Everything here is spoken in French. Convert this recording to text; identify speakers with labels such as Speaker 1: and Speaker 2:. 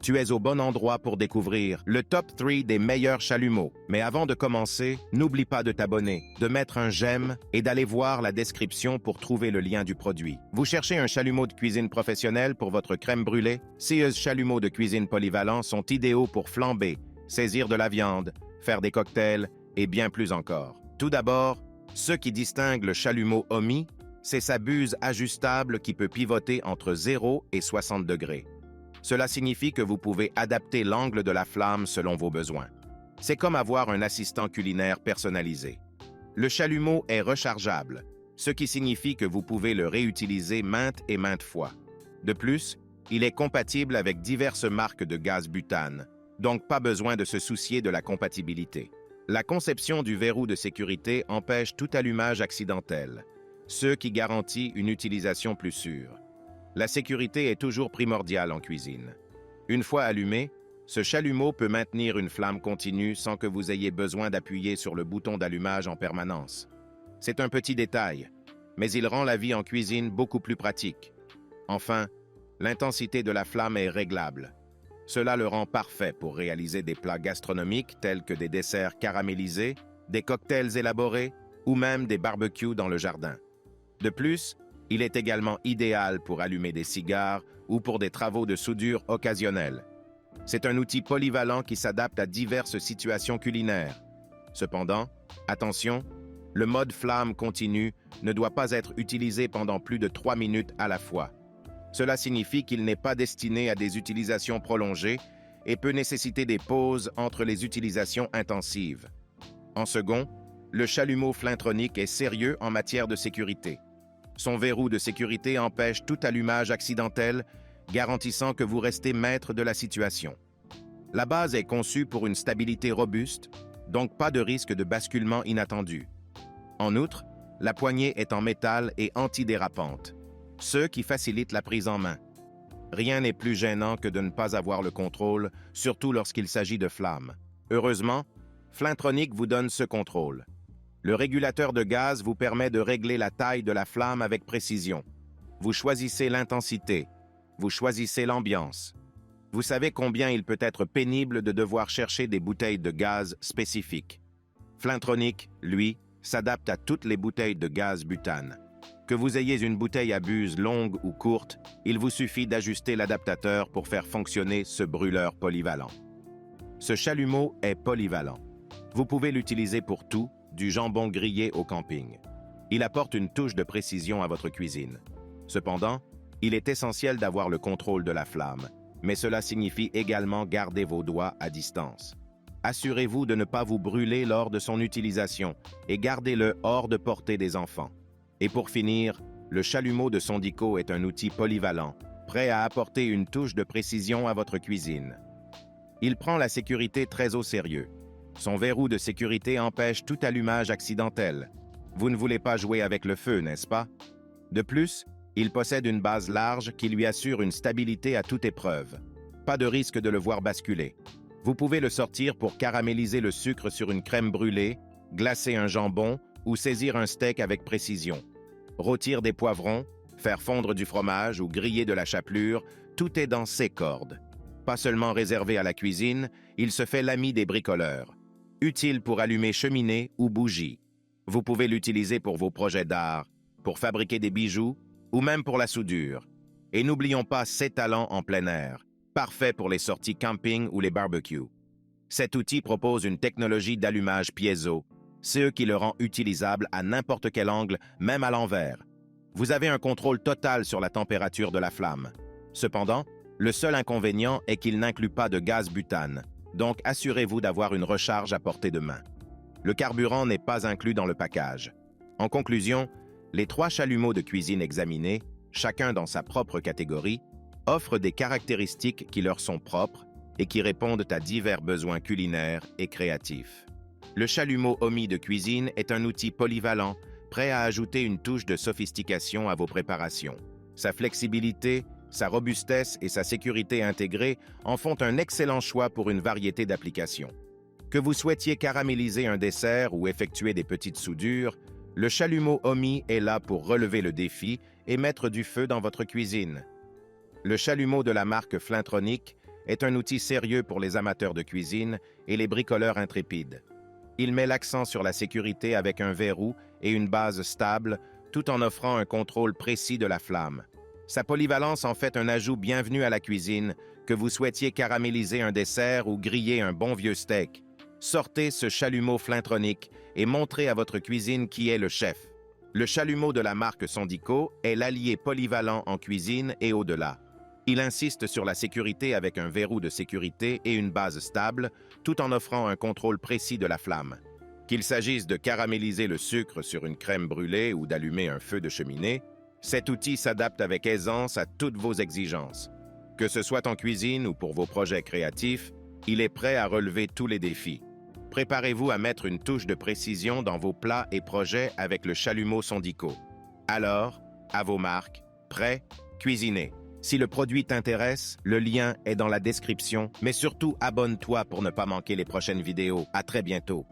Speaker 1: Tu es au bon endroit pour découvrir le top 3 des meilleurs chalumeaux. Mais avant de commencer, n'oublie pas de t'abonner, de mettre un j'aime et d'aller voir la description pour trouver le lien du produit. Vous cherchez un chalumeau de cuisine professionnel pour votre crème brûlée? Sears chalumeaux de cuisine polyvalents sont idéaux pour flamber, saisir de la viande, faire des cocktails et bien plus encore. Tout d'abord, ce qui distingue le chalumeau Omi, c'est sa buse ajustable qui peut pivoter entre 0 et 60 degrés. Cela signifie que vous pouvez adapter l'angle de la flamme selon vos besoins. C'est comme avoir un assistant culinaire personnalisé. Le chalumeau est rechargeable, ce qui signifie que vous pouvez le réutiliser maintes et maintes fois. De plus, il est compatible avec diverses marques de gaz butane, donc pas besoin de se soucier de la compatibilité. La conception du verrou de sécurité empêche tout allumage accidentel, ce qui garantit une utilisation plus sûre. La sécurité est toujours primordiale en cuisine. Une fois allumé, ce chalumeau peut maintenir une flamme continue sans que vous ayez besoin d'appuyer sur le bouton d'allumage en permanence. C'est un petit détail, mais il rend la vie en cuisine beaucoup plus pratique. Enfin, l'intensité de la flamme est réglable. Cela le rend parfait pour réaliser des plats gastronomiques tels que des desserts caramélisés, des cocktails élaborés ou même des barbecues dans le jardin. De plus, il est également idéal pour allumer des cigares ou pour des travaux de soudure occasionnels. C'est un outil polyvalent qui s'adapte à diverses situations culinaires. Cependant, attention, le mode flamme continue ne doit pas être utilisé pendant plus de 3 minutes à la fois. Cela signifie qu'il n'est pas destiné à des utilisations prolongées et peut nécessiter des pauses entre les utilisations intensives. En second, le chalumeau Flintronic est sérieux en matière de sécurité. Son verrou de sécurité empêche tout allumage accidentel, garantissant que vous restez maître de la situation. La base est conçue pour une stabilité robuste, donc pas de risque de basculement inattendu. En outre, la poignée est en métal et antidérapante, ce qui facilite la prise en main. Rien n'est plus gênant que de ne pas avoir le contrôle, surtout lorsqu'il s'agit de flammes. Heureusement, Flintronic vous donne ce contrôle. Le régulateur de gaz vous permet de régler la taille de la flamme avec précision. Vous choisissez l'intensité, vous choisissez l'ambiance. Vous savez combien il peut être pénible de devoir chercher des bouteilles de gaz spécifiques. Flintronic, lui, s'adapte à toutes les bouteilles de gaz butane. Que vous ayez une bouteille à buse longue ou courte, il vous suffit d'ajuster l'adaptateur pour faire fonctionner ce brûleur polyvalent. Ce chalumeau est polyvalent. Vous pouvez l'utiliser pour tout, du jambon grillé au camping. Il apporte une touche de précision à votre cuisine. Cependant, il est essentiel d'avoir le contrôle de la flamme, mais cela signifie également garder vos doigts à distance. Assurez-vous de ne pas vous brûler lors de son utilisation et gardez-le hors de portée des enfants. Et pour finir, le chalumeau de Sondico est un outil polyvalent, prêt à apporter une touche de précision à votre cuisine. Il prend la sécurité très au sérieux. Son verrou de sécurité empêche tout allumage accidentel. Vous ne voulez pas jouer avec le feu, n'est-ce pas? De plus, il possède une base large qui lui assure une stabilité à toute épreuve. Pas de risque de le voir basculer. Vous pouvez le sortir pour caraméliser le sucre sur une crème brûlée, glacer un jambon ou saisir un steak avec précision. Rôtir des poivrons, faire fondre du fromage ou griller de la chapelure, tout est dans ses cordes. Pas seulement réservé à la cuisine, il se fait l'ami des bricoleurs. Utile pour allumer cheminée ou bougies. Vous pouvez l'utiliser pour vos projets d'art, pour fabriquer des bijoux ou même pour la soudure. Et n'oublions pas ses talents en plein air, parfait pour les sorties camping ou les barbecues. Cet outil propose une technologie d'allumage piezo, ce qui le rend utilisable à n'importe quel angle, même à l'envers. Vous avez un contrôle total sur la température de la flamme. Cependant, le seul inconvénient est qu'il n'inclut pas de gaz butane, donc assurez-vous d'avoir une recharge à portée de main. Le carburant n'est pas inclus dans le package. En conclusion, les 3 chalumeaux de cuisine examinés, chacun dans sa propre catégorie, offrent des caractéristiques qui leur sont propres et qui répondent à divers besoins culinaires et créatifs. Le chalumeau Omi de cuisine est un outil polyvalent, prêt à ajouter une touche de sophistication à vos préparations. Sa flexibilité, sa robustesse et sa sécurité intégrée en font un excellent choix pour une variété d'applications. Que vous souhaitiez caraméliser un dessert ou effectuer des petites soudures, le chalumeau Omi est là pour relever le défi et mettre du feu dans votre cuisine. Le chalumeau de la marque Flintronic est un outil sérieux pour les amateurs de cuisine et les bricoleurs intrépides. Il met l'accent sur la sécurité avec un verrou et une base stable, tout en offrant un contrôle précis de la flamme. Sa polyvalence en fait un ajout bienvenu à la cuisine, que vous souhaitiez caraméliser un dessert ou griller un bon vieux steak. Sortez ce chalumeau flintronique et montrez à votre cuisine qui est le chef. Le chalumeau de la marque Sondico est l'allié polyvalent en cuisine et au-delà. Il insiste sur la sécurité avec un verrou de sécurité et une base stable, tout en offrant un contrôle précis de la flamme. Qu'il s'agisse de caraméliser le sucre sur une crème brûlée ou d'allumer un feu de cheminée, cet outil s'adapte avec aisance à toutes vos exigences. Que ce soit en cuisine ou pour vos projets créatifs, il est prêt à relever tous les défis. Préparez-vous à mettre une touche de précision dans vos plats et projets avec le chalumeau Sondico. Alors, à vos marques, prêts, cuisinez. Si le produit t'intéresse, le lien est dans la description, mais surtout abonne-toi pour ne pas manquer les prochaines vidéos. À très bientôt.